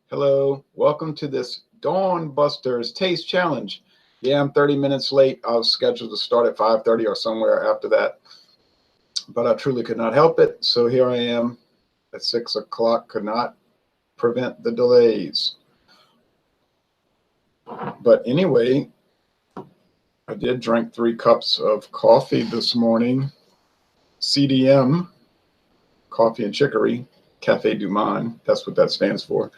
Hello, welcome to this Dawn Busters Taste Challenge. Yeah, I'm 30 minutes late. I was scheduled to start at 5:30 or somewhere after that, but I truly could not help it. So here I am at 6 o'clock, could not prevent the delays. But anyway, I did drink 3 cups of coffee this morning. CDM, Coffee and Chicory, Cafe Du Monde. That's what that stands for.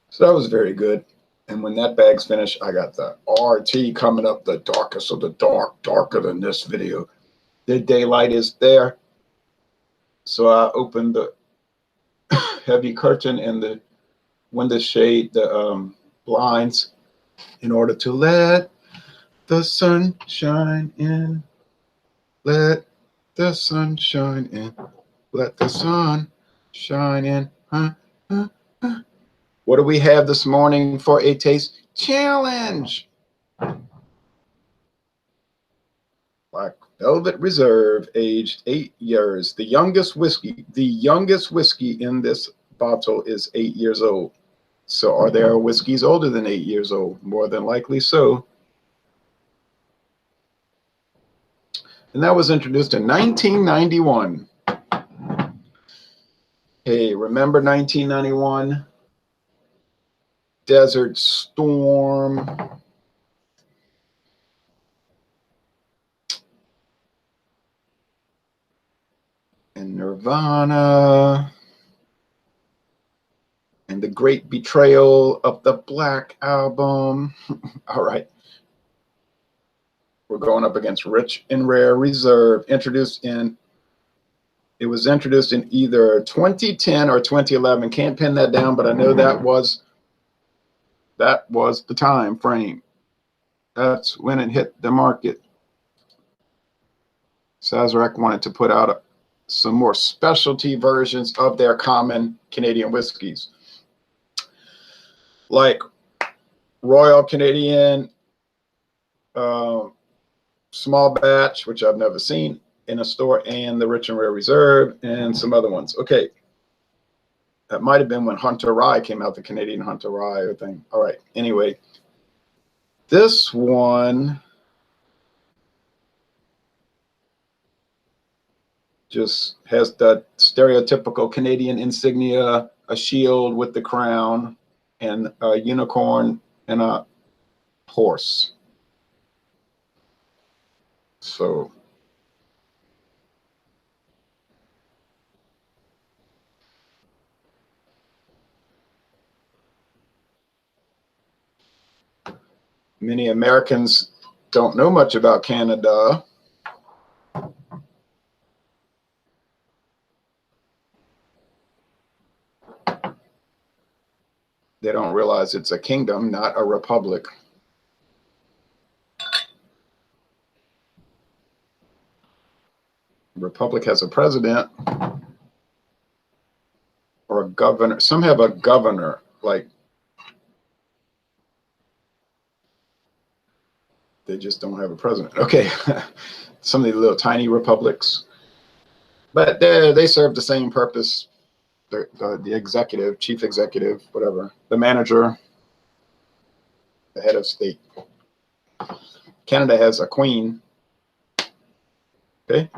So that was very good. And when that bag's finished, I got the RT coming up, the darkest of the dark, darker than this video. The daylight is there. So I opened the heavy curtain and the window shade, the blinds, in order to let the sun shine in. Let the sun shine in. Let the sun shine in. What do we have this morning for a taste challenge? Black Velvet Reserve, aged 8 years. The youngest whiskey in this bottle is 8 years old. So are there whiskeys older than 8 years old? More than likely so. And that was introduced in 1991. Hey, remember 1991? Desert Storm. And Nirvana. And the Great Betrayal of the Black Album. All right. We're going up against Rich and Rare Reserve, it was introduced in either 2010 or 2011. Can't pin that down, but I know that was the time frame. That's when it hit the market. Sazerac wanted to put out some more specialty versions of their common Canadian whiskeys, like Royal Canadian, small batch, which I've never seen in a store, and the Rich and Rare Reserve, and some other ones. Okay, that might have been when Hunter Rye came out, the Canadian Hunter Rye thing. All right, anyway, this one just has the stereotypical Canadian insignia, a shield with the crown, and a unicorn and a horse. So many Americans don't know much about Canada. They don't realize it's a kingdom, not a republic. The republic has a president or a governor. Some have a governor, like they just don't have a president. Okay, some of the little tiny republics, but they serve the same purpose. The executive, chief executive, whatever, the manager, the head of state. Canada has a queen. Okay.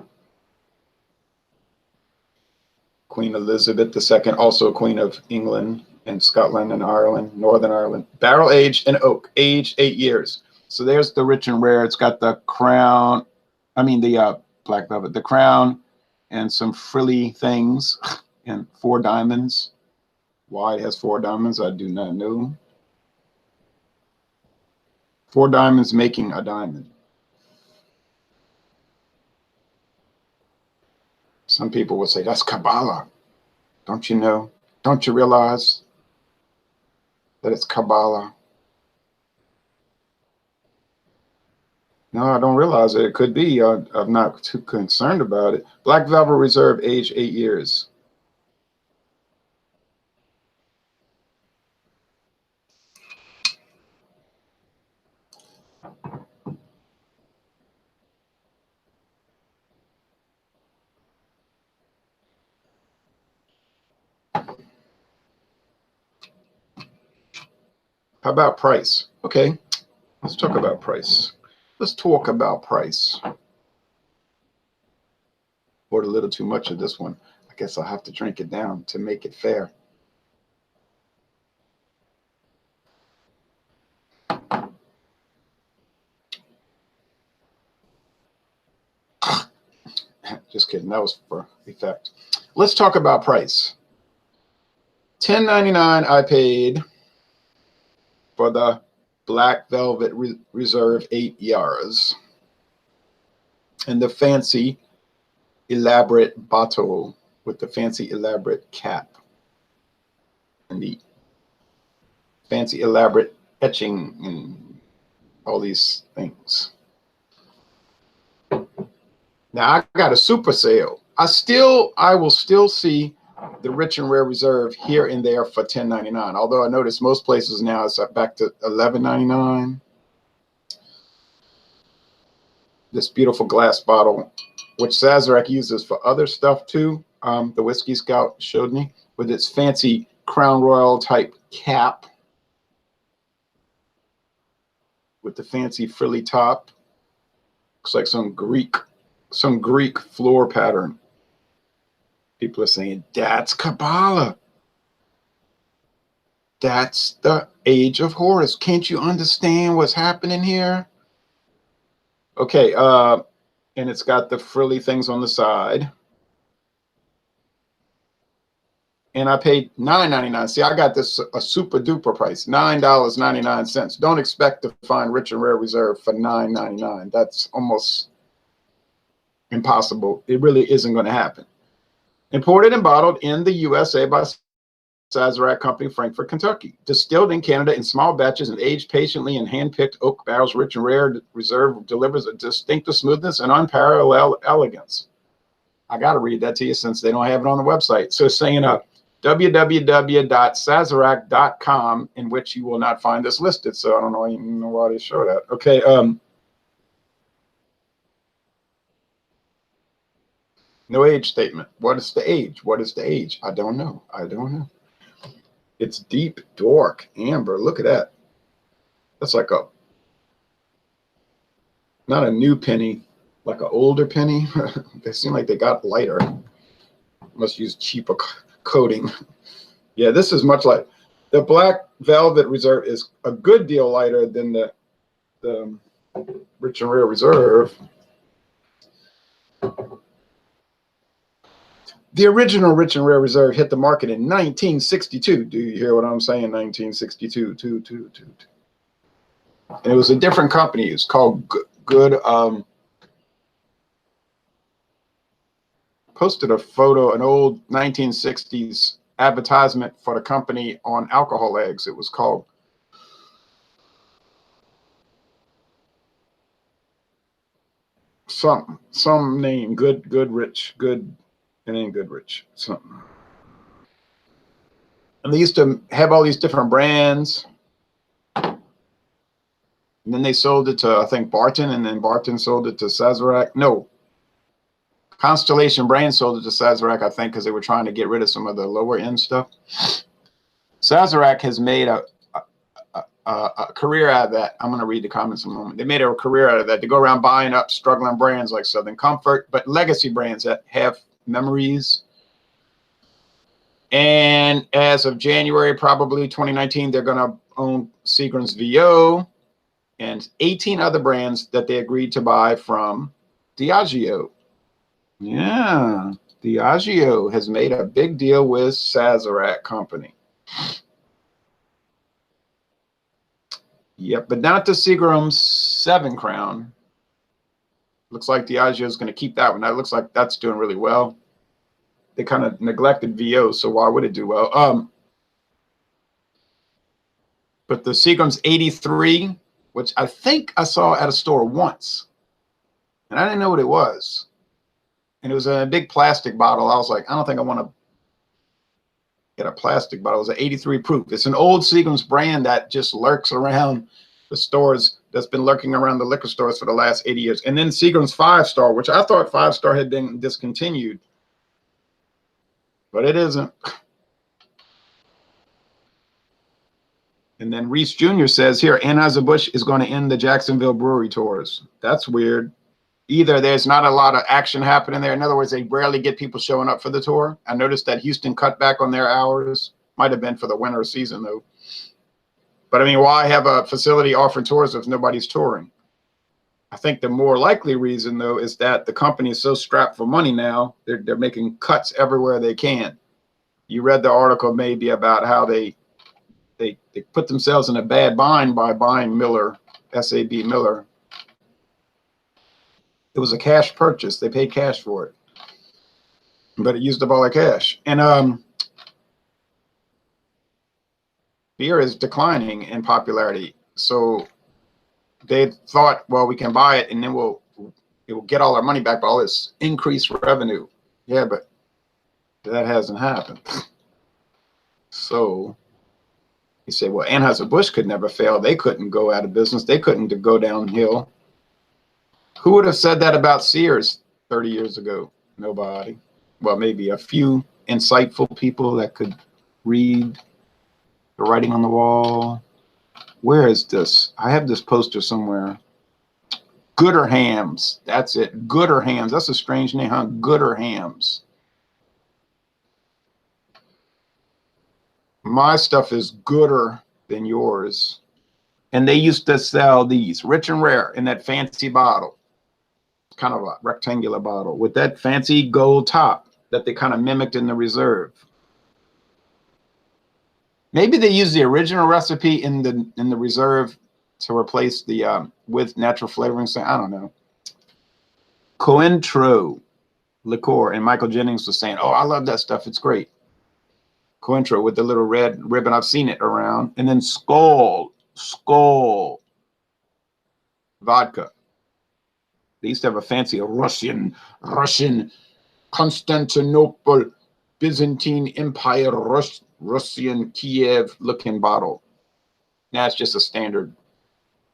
Queen Elizabeth II, also Queen of England and Scotland and Ireland, Northern Ireland. Barrel aged in oak, aged 8 years. So there's the Rich and Rare. It's got the crown, the black velvet, the crown and some frilly things and 4 diamonds. Why it has 4 diamonds, I do not know. 4 diamonds making a diamond. Some people will say, that's Kabbalah. Don't you know? Don't you realize that it's Kabbalah? No, I don't realize it. It could be. I'm not too concerned about it. Black Velvet Reserve, age 8 years. How about price? Okay, let's talk about price. Let's talk about price. Poured a little too much of this one. I guess I'll have to drink it down to make it fair. Just kidding. That was for effect. Let's talk about price. $10.99 I paid for the Black Velvet Reserve 8 Yaras and the fancy elaborate bottle with the fancy elaborate cap and the fancy elaborate etching and all these things. Now I got a super sale. I will still see the Rich and Rare Reserve here and there for $10.99. Although I notice most places now it's back to $11.99. This beautiful glass bottle, which Sazerac uses for other stuff too. The Whiskey Scout showed me with its fancy Crown Royal type cap with the fancy frilly top. Looks like some Greek floor pattern. People are saying, that's Kabbalah. That's the age of Horus. Can't you understand what's happening here? Okay, and it's got the frilly things on the side. And I paid $9.99. See, I got this a super duper price, $9.99. Don't expect to find Rich and Rare Reserve for $9.99. That's almost impossible. It really isn't going to happen. Imported and bottled in the USA by Sazerac Company, Frankfort, Kentucky. Distilled in Canada in small batches and aged patiently in hand-picked oak barrels, Rich and Rare Reserve delivers a distinctive smoothness and unparalleled elegance. I got to read that to you since they don't have it on the website. So it's saying www.sazerac.com, in which you will not find this listed. So I don't know even know why they show that. Okay. No age statement. What is the age? What is the age? I don't know. I don't know. It's deep, dark, amber. Look at that. That's like not a new penny, like an older penny. They seem like they got lighter. Must use cheaper coating. Yeah, this is much like the Black Velvet Reserve is a good deal lighter than the Rich and Rare Reserve. The original Rich and Rare Reserve hit the market in 1962. Do you hear what I'm saying? 1962. And it was a different company. It was called Good. Posted a photo, an old 1960s advertisement for the company on alcohol eggs. It was called some name. Good Rich. Good. It ain't Goodrich, something. And they used to have all these different brands. And then they sold it to, I think, Barton, and then Barton sold it to Sazerac. No, Constellation Brands sold it to Sazerac, I think, because they were trying to get rid of some of the lower end stuff. Sazerac has made a career out of that. I'm going to read the comments in a moment. They made a career out of that. They go around buying up struggling brands like Southern Comfort, but legacy brands that have memories. And as of January, probably 2019, they're going to own Seagram's VO and 18 other brands that they agreed to buy from Diageo. Yeah, Diageo has made a big deal with Sazerac Company. Yep, but not the Seagram's 7 Crown. Looks like Diageo is going to keep that one. That looks like that's doing really well. They kind of neglected VO, so why would it do well? But the Seagram's 83, which I think I saw at a store once, and I didn't know what it was. And it was in a big plastic bottle. I was like, I don't think I want to get a plastic bottle. It was an 83 proof. It's an old Seagram's brand that just lurks around the stores, that's been lurking around the liquor stores for the last 80 years. And then Seagram's 5-Star, which I thought 5-Star had been discontinued, but it isn't. And And then Reese Jr. says here, Anheuser-Busch is going to end the Jacksonville brewery tours. That's weird. Either there's not a lot of action happening there. In other words, they rarely get people showing up for the tour. I noticed that Houston cut back on their hours. Might have been for the winter season, though. But, I mean, why have a facility offering tours if nobody's touring? I think the more likely reason, though, is that the company is so strapped for money now, they're making cuts everywhere they can. You read the article maybe about how they put themselves in a bad bind by buying Miller, SAB Miller. It was a cash purchase. They paid cash for it, but it used up all their cash. And beer is declining in popularity. So they thought, well, we can buy it and then it will get all our money back by all this increased revenue. Yeah, but that hasn't happened. So you say, well, Anheuser-Busch could never fail. They couldn't go out of business. They couldn't go downhill. Who would have said that about Sears 30 years ago? Nobody. Well, maybe a few insightful people that could read the writing on the wall. Where is this? I have this poster somewhere. Gooder Hams. That's it. Gooder Hams. That's a strange name, huh? Gooder Hams. My stuff is gooder than yours. And they used to sell these Rich and Rare in that fancy bottle. Kind of a rectangular bottle with that fancy gold top that they kind of mimicked in the Reserve. Maybe they used the original recipe in the Reserve to replace the with natural flavoring. So I don't know. Cointreau liqueur, and Michael Jennings was saying, "Oh, I love that stuff. It's great." Cointreau with the little red ribbon. I've seen it around. And then Skol vodka. They used to have a fancy Russian Constantinople Byzantine Empire Russian Kiev looking bottle. Now it's just a standard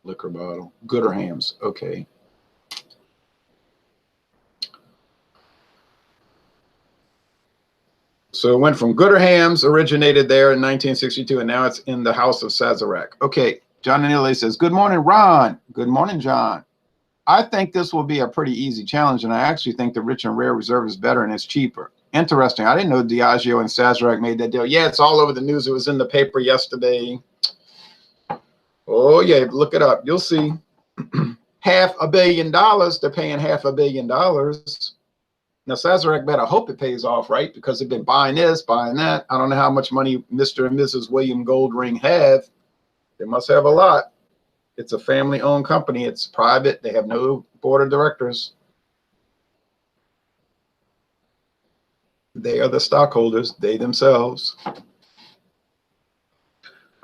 liquor bottle. Gooder Hams. Okay. So it went from Gooder Hams, originated there in 1962, and now it's in the House of Sazerac. Okay. John Anile says, good morning, Ron. Good morning, John. I think this will be a pretty easy challenge, and I actually think the Rich and Rare Reserve is better and it's cheaper. Interesting. I didn't know Diageo and Sazerac made that deal. Yeah, it's all over the news. It was in the paper yesterday. Oh, yeah, look it up. You'll see. $500 million. They're paying $500 million. Now, Sazerac better hope it pays off, right? Because they've been buying this, buying that. I don't know how much money Mr. and Mrs. William Goldring have. They must have a lot. It's a family-owned company. It's private. They have no board of directors. They are the stockholders, they themselves.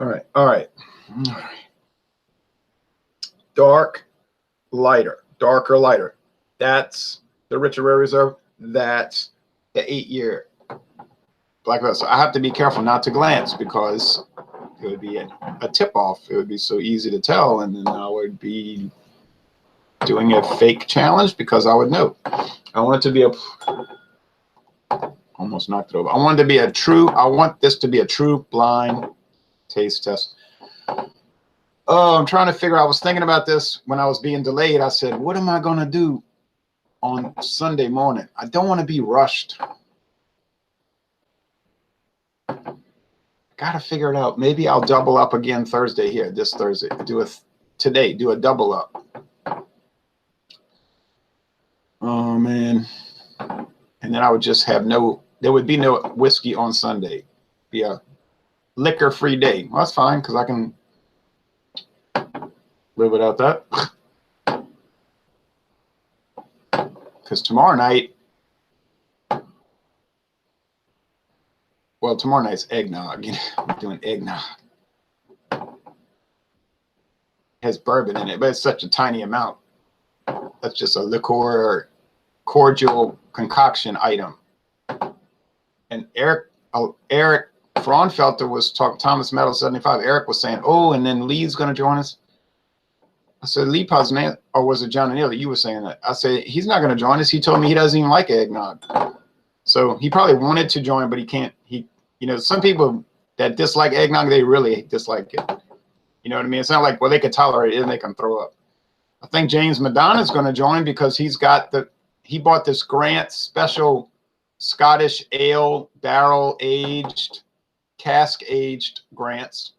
All right. Darker, lighter. That's the Rich and Rare Reserve. That's the 8-year Black Velvet. So I have to be careful not to glance because it would be a tip-off. It would be so easy to tell, and then I would be doing a fake challenge because I would know. I want it to be almost knocked it over. I want this to be a true blind taste test. Oh, I'm trying to figure out. I was thinking about this when I was being delayed. I said, what am I going to do on Sunday morning? I don't want to be rushed. Got to figure it out. Maybe I'll double up again Thursday here, this Thursday. Do a double up. Oh, man. And then I would just have there would be no whiskey on Sunday. Be a liquor-free day. Well, that's fine because I can live without that. Because tomorrow night's eggnog. I'm doing eggnog. It has bourbon in it, but it's such a tiny amount. That's just a liqueur cordial concoction item. And Eric Fraunfelter was talking, Thomas Meadow 75. Eric was saying, oh, and then Lee's going to join us. I said, Lee Posman, or was it John Anil? You were saying that. I said, he's not going to join us. He told me he doesn't even like eggnog. So he probably wanted to join, but he can't. Some people that dislike eggnog, they really dislike it. You know what I mean? It's not like, well, they could tolerate it and they can throw up. I think James Madonna is going to join because he bought this Grant special Scottish ale barrel aged, cask aged Grants,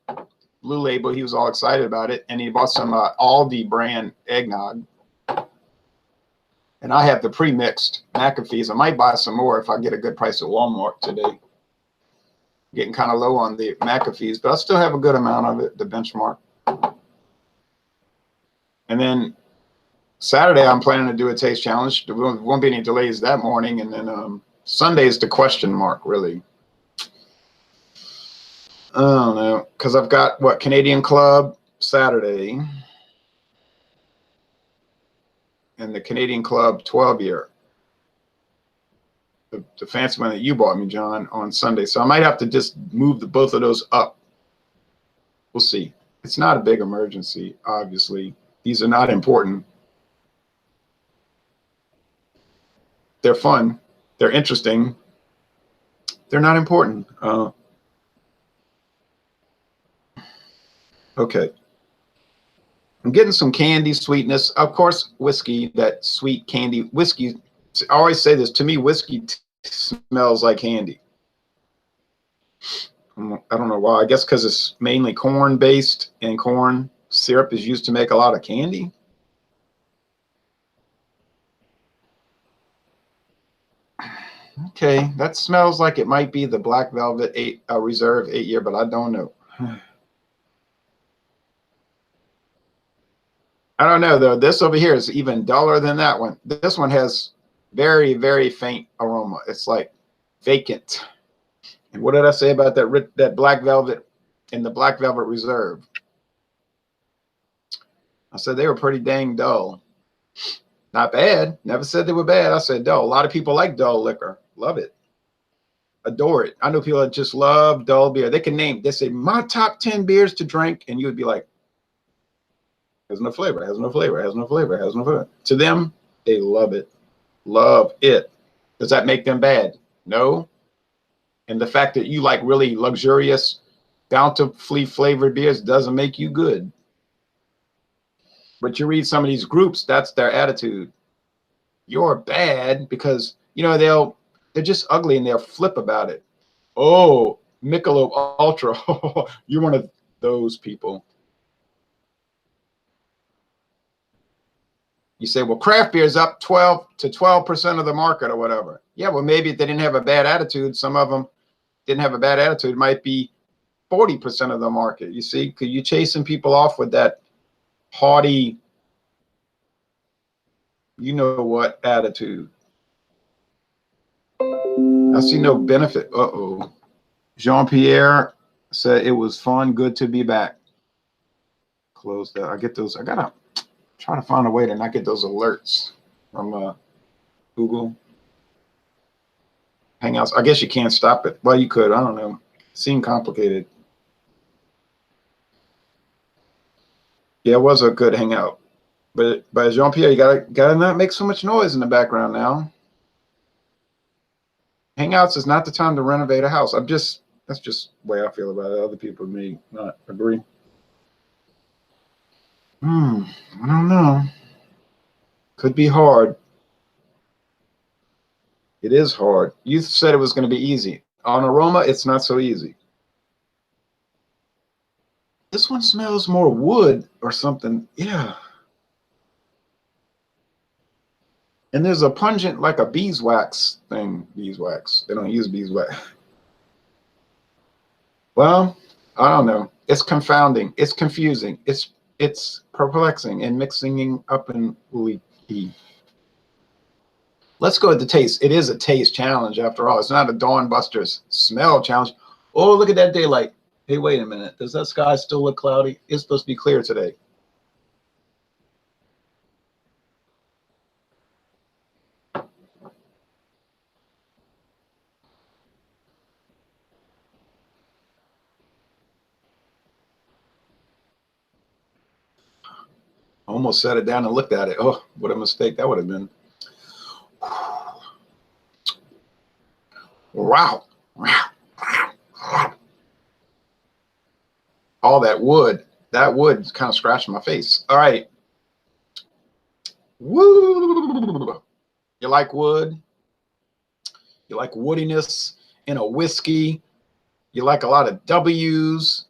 Blue Label. He was all excited about it. And he bought some Aldi brand eggnog. And I have the pre-mixed McAfee's. I might buy some more if I get a good price at Walmart today. Getting kind of low on the McAfee's, but I still have a good amount of it, the benchmark. And then Saturday, I'm planning to do a taste challenge. There won't be any delays that morning. And then Sunday is the question mark, really. I don't know, because I've got, Canadian Club Saturday. And the Canadian Club 12-year. The fancy one that you bought me, John, on Sunday. So I might have to just move both of those up. We'll see. It's not a big emergency, obviously. These are not important. They're fun. They're interesting. They're not important. Okay. I'm getting some candy sweetness. Of course, whiskey, that sweet candy. Whiskey, I always say this, to me, whiskey smells like candy. I don't know why. I guess because it's mainly corn-based, and corn syrup is used to make a lot of candy. Okay, that smells like it might be the Black Velvet Reserve 8-year, but I don't know. I don't know, though. This over here is even duller than that one. This one has very, very faint aroma. It's like vacant. And what did I say about that Black Velvet and the Black Velvet Reserve? I said they were pretty dang dull. Not bad. Never said they were bad. I said dull. A lot of people like dull liquor. Love it. Adore it. I know people that just love dull beer. They say my top 10 beers to drink, and you would be like, has no flavor, has no flavor, has no flavor, has no flavor. To them, they love it. Love it. Does that make them bad? No. And the fact that you like really luxurious, bountifully flavored beers doesn't make you good. But you read some of these groups, that's their attitude. You're bad because, they're just ugly and they'll flip about it. Oh, Michelob Ultra. You're one of those people. You say, well, craft beer is up 12% of the market or whatever. Yeah, well, maybe they didn't have a bad attitude. Some of them didn't have a bad attitude. It might be 40% of the market. You see, because you're chasing people off with that haughty, you know what, attitude. I see no benefit. Uh-oh. Jean-Pierre said it was fun. Good to be back. Close that. I get those. I got to try to find a way to not get those alerts from Google Hangouts. I guess you can't stop it. Well, you could. I don't know. Seemed complicated. Yeah, it was a good hangout. But Jean-Pierre, you gotta not make so much noise in the background now. Hangouts is not the time to renovate a house. That's just the way I feel about it. Other people may not agree. I don't know. Could be hard. It is hard. You said it was going to be easy. On aroma, it's not so easy. This one smells more wood or something. Yeah. And there's a pungent, like a beeswax thing. Beeswax. They don't use beeswax. Well, I don't know. It's confounding. It's confusing. It's perplexing and mixing up and leaky. Let's go with the taste. It is a taste challenge after all. It's not a Dawn Busters smell challenge. Oh, look at that daylight. Hey, wait a minute. Does that sky still look cloudy? It's supposed to be clear today. Almost set it down and looked at it. Oh, what a mistake that would have been. Wow. All that wood. That wood kind of scratched my face. All right. Woo! You like wood? You like woodiness in a whiskey? You like a lot of W's?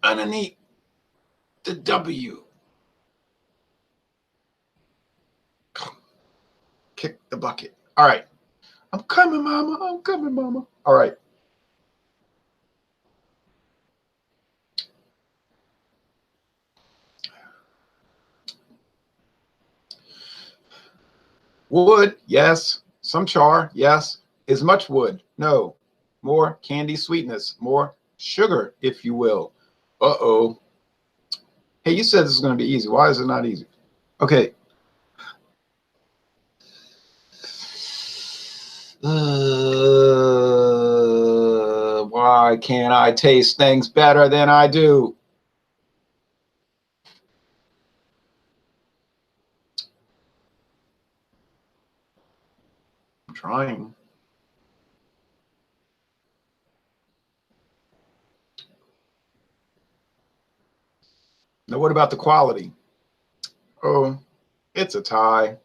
Underneath the W. Kick the bucket. All right. I'm coming, mama. I'm coming, mama. All right. Wood, yes. Some char, yes. Is much wood? No. More candy sweetness, more sugar, if you will. Uh-oh. Hey, you said this is going to be easy. Why is it not easy? Okay. Why can't I taste things better than I do? I'm trying. Now, what about the quality? Oh, it's a tie.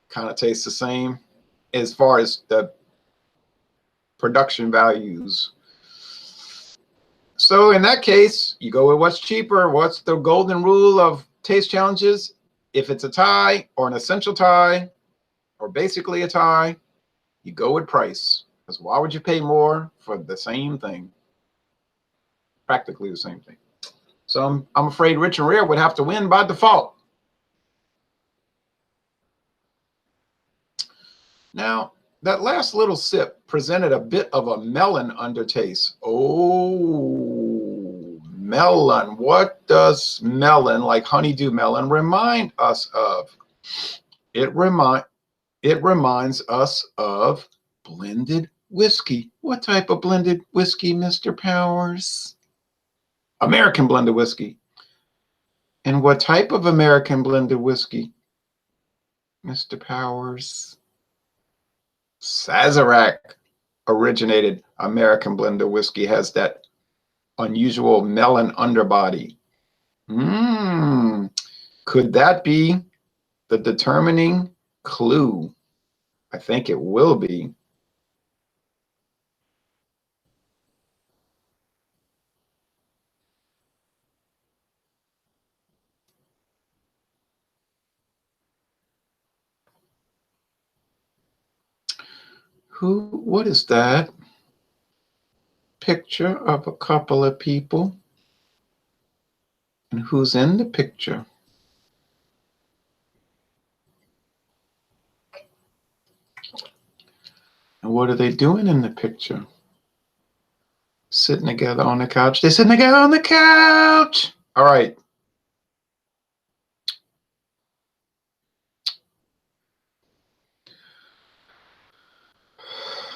Kind of tastes the same as far as the production values. So in that case, you go with what's cheaper. What's the golden rule of taste challenges? If it's a tie or an essential tie or basically a tie, you go with price. Because why would you pay more for the same thing? Practically the same thing. So I'm afraid Rich and Rare would have to win by default. Now, that last little sip presented a bit of a melon undertaste. Oh, melon. What does melon, like honeydew melon, remind us of? It reminds us of blended whiskey. What type of blended whiskey, Mr. Powers? American blended whiskey. And what type of American blended whiskey, Mr. Powers? Sazerac originated American blended whiskey, has that unusual melon underbody. Could that be the determining clue? I think it will be. What is that? Picture of a couple of people. And who's in the picture? And what are they doing in the picture? Sitting together on the couch. They're sitting together on the couch. All right.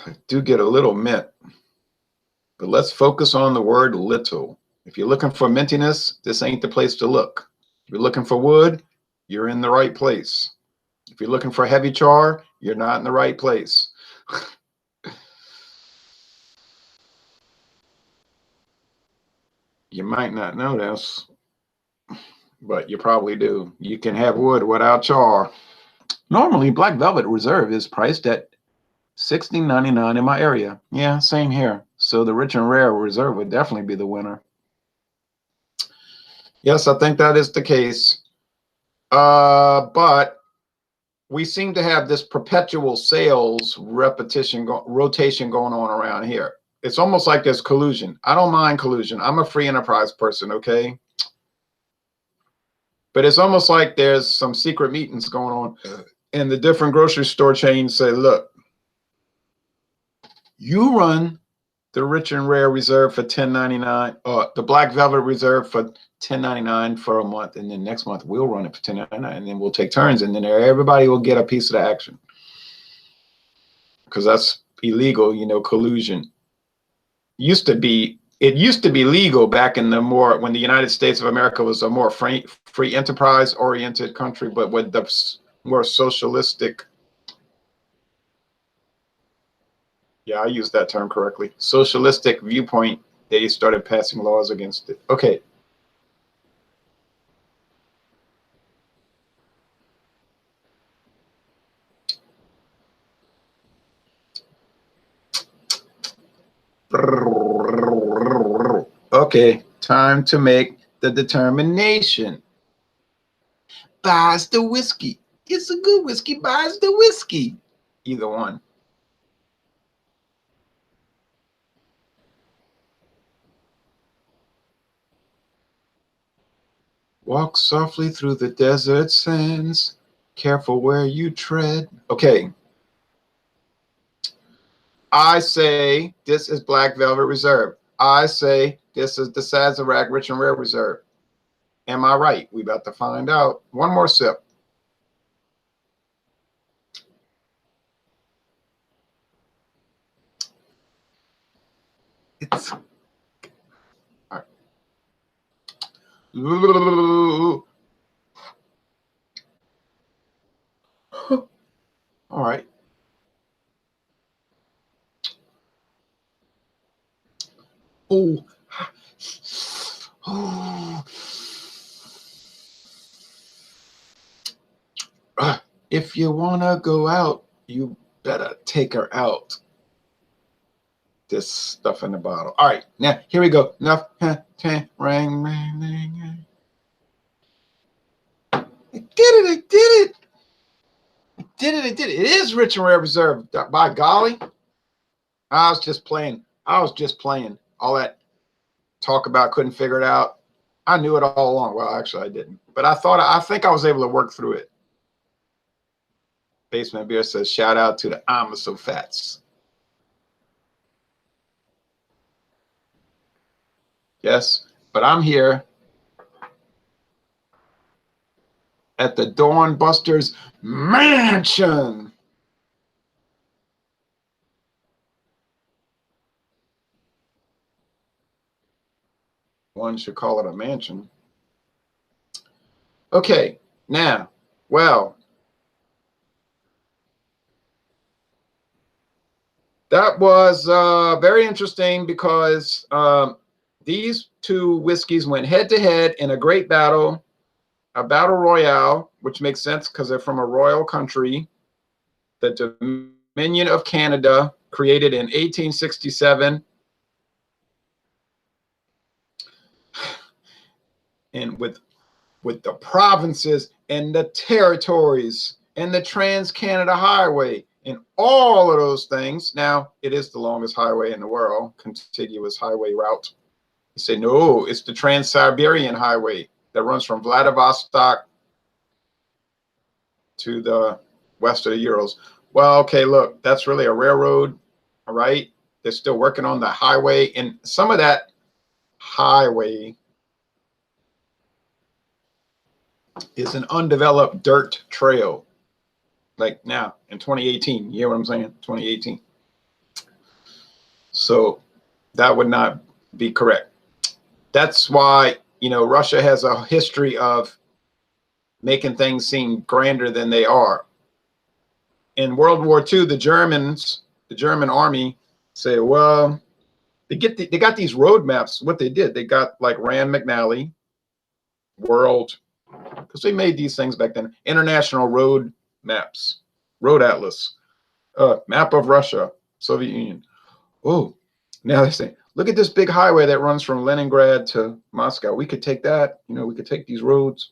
I do get a little mint. But let's focus on the word little. If you're looking for mintiness, this ain't the place to look. If you're looking for wood, you're in the right place. If you're looking for heavy char, you're not in the right place. You might not know this, but you probably do. You can have wood without char. Normally, Black Velvet Reserve is priced at $16.99 in my area. Yeah, same here. So the Rich and Rare Reserve would definitely be the winner. Yes, I think that is the case. But we seem to have this perpetual sales rotation going on around here. It's almost like there's collusion. I don't mind collusion. I'm a free enterprise person, okay? But it's almost like there's some secret meetings going on. And the different grocery store chains say, look, you run the Rich and Rare Reserve for $10.99, the Black Velvet Reserve for $10.99 for a month, and then next month we'll run it for $10.99, and then we'll take turns, and then everybody will get a piece of the action. Because that's illegal, you know, collusion. It used to be legal back in when the United States of America was a more free enterprise oriented country, but with the more socialistic Yeah, I used that term correctly. Socialistic viewpoint. They started passing laws against it. Okay. Okay, time to make the determination. Buys the whiskey. It's a good whiskey. Buys the whiskey. Either one. Walk softly through the desert sands. Careful where you tread. Okay. I say this is Black Velvet Reserve. I say this is the Sazerac Rich and Rare Reserve. Am I right? We about to find out. One more sip. It's all right. All right. Oh. Oh. If you want to go out, you better take her out. This stuff in the bottle. All right, now here we go. Enough. Ring, ring, ring. I did it. I did it. I did it. I did it. It is Rich and Rare Reserve. By golly. I was just playing. All that talk about couldn't figure it out. I knew it all along. Well, actually, I didn't. But I think I was able to work through it. Basement Beer says, shout out to the Amosofats. Yes, but I'm here at the Dawn Busters mansion. One should call it a mansion. Okay, now, well, that was very interesting because these two whiskeys went head to head in a great battle, a battle royale, which makes sense because they're from a royal country. The Dominion of Canada, created in 1867. And with the provinces and the territories and the Trans-Canada Highway and all of those things. Now, it is the longest highway in the world, contiguous highway route. You say, no, it's the Trans-Siberian Highway that runs from Vladivostok to the west of the Urals. Well, okay, look, that's really a railroad, all right? They're still working on the highway, and some of that highway is an undeveloped dirt trail. Like now in 2018, you hear what I'm saying? 2018. So that would not be correct. That's why, you know, Russia has a history of making things seem grander than they are. In World War II, the German army say, well, they got these road maps. What they did, they got like Rand McNally, world, because they made these things back then, international road maps, road atlas, map of Russia, Soviet Union. Oh, now they say, look at this big highway that runs from Leningrad to Moscow. We could take that, you know, we could take these roads.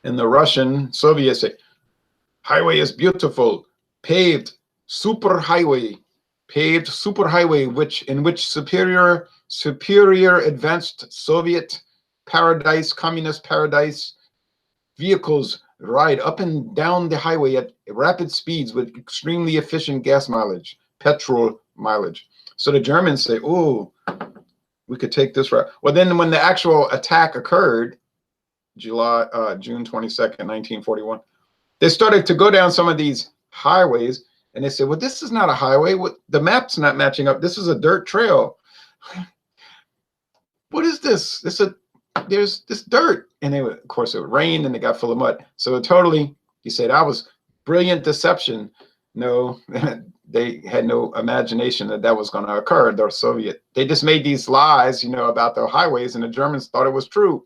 And the Russian Soviets say, highway is beautiful, paved super highway, in which superior advanced Soviet paradise, communist paradise vehicles ride up and down the highway at rapid speeds with extremely efficient gas mileage, petrol mileage. So the Germans say, oh, we could take this route. Well, then when the actual attack occurred, June 22nd, 1941, they started to go down some of these highways, and they said, well, this is not a highway. The map's not matching up. This is a dirt trail. What is this? There's this dirt. And of course, it rained, and they got full of mud. So totally, he said, that was brilliant deception. No, they had no imagination that that was going to occur. The Soviet, they just made these lies, about the highways, and the Germans thought it was true.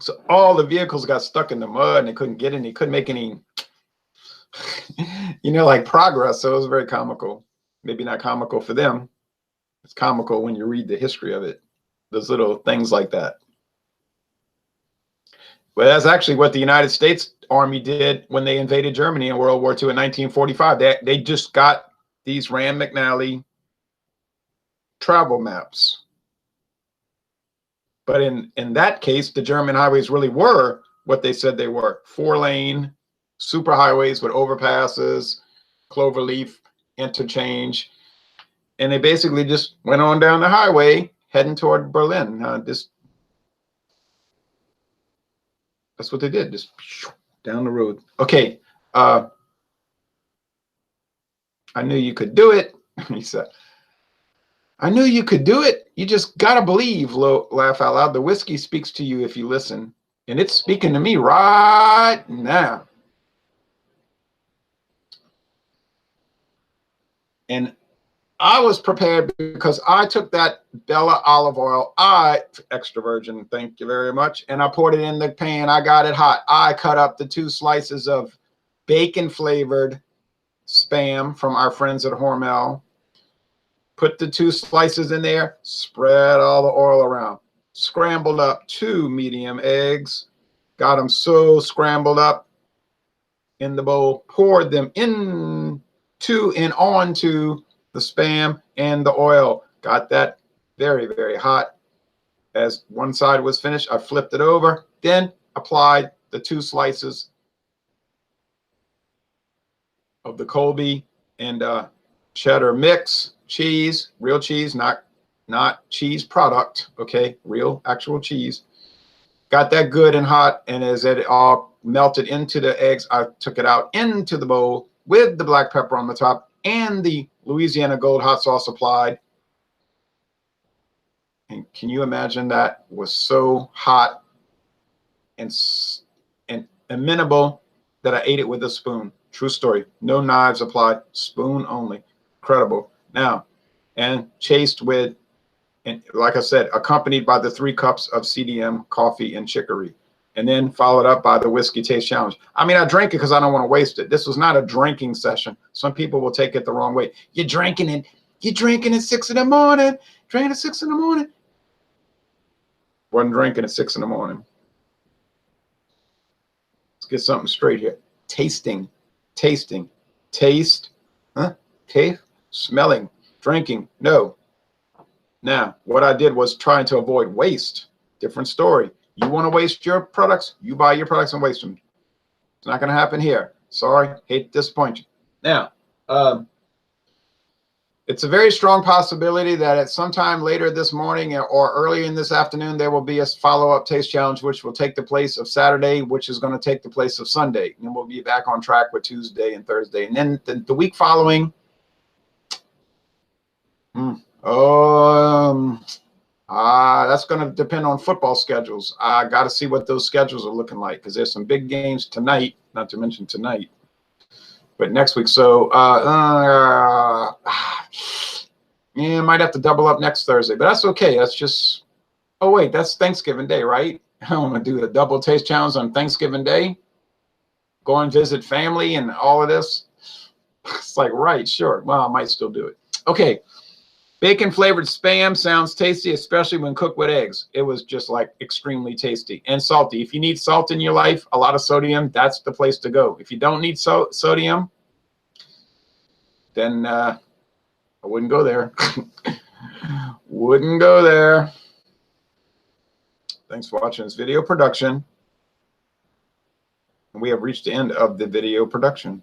So all the vehicles got stuck in the mud and they couldn't get any, couldn't make any, like progress. So it was very comical. Maybe not comical for them. It's comical when you read the history of it. Those little things like that. Well, that's actually what the United States Army did when they invaded Germany in World War II in 1945. They just got these Rand McNally travel maps. But in that case, the German highways really were what they said they were. 4-lane super highways with overpasses, cloverleaf interchange. And they basically just went on down the highway heading toward Berlin. That's what they did, just down the road. Okay. I knew you could do it. He said, I knew you could do it. You just got to believe, laugh out loud. The whiskey speaks to you if you listen. And it's speaking to me right now. And I was prepared because I took that Bella olive oil, extra virgin, thank you very much, and I poured it in the pan. I got it hot. I cut up the 2 slices of bacon-flavored Spam from our friends at Hormel. Put the 2 slices in there, spread all the oil around. Scrambled up 2 medium eggs, got them so scrambled up in the bowl, poured them into and onto the Spam and the oil. Got that very, very hot. As one side was finished, I flipped it over, then applied the 2 slices of the Colby and cheddar mix cheese, real cheese, not cheese product, okay, real actual cheese. Got that good and hot, and as it all melted into the eggs, I took it out into the bowl with the black pepper on the top and the Louisiana Gold hot sauce applied. And can you imagine that was so hot and amenable that I ate it with a spoon? True story. No knives applied, spoon only. Incredible. Now, and chased with, and like I said, accompanied by the 3 cups of CDM coffee and chicory, and then followed up by the whiskey taste challenge. I mean, I drank it because I don't want to waste it. This was not a drinking session. Some people will take it the wrong way. You're drinking at 6 in the morning. Drinking at 6 in the morning. Wasn't drinking at 6 in the morning. Let's get something straight here. Tasting, taste, taste, smelling, drinking, no. Now, what I did was trying to avoid waste. Different story. You want to waste your products, you buy your products and waste them. It's not going to happen here. Sorry, hate to disappoint you. Now, it's a very strong possibility that at some time later this morning or early in this afternoon, there will be a follow-up taste challenge, which will take the place of Saturday, which is going to take the place of Sunday. And then we'll be back on track with Tuesday and Thursday. And then the week following, that's going to depend on football schedules. I got to see what those schedules are looking like because there's some big games tonight, not to mention tonight, but next week. So, yeah, might have to double up next Thursday, but that's okay. That's just, oh wait, that's Thanksgiving Day, right? I want to do the double taste challenge on Thanksgiving Day. Go and visit family and all of this. It's like, right, sure. Well, I might still do it. Okay. Bacon flavored Spam sounds tasty, especially when cooked with eggs. It was just like extremely tasty and salty. If you need salt in your life, a lot of sodium, that's the place to go. If you don't need sodium, then I wouldn't go there. Wouldn't go there. Thanks for watching this video production. And we have reached the end of the video production.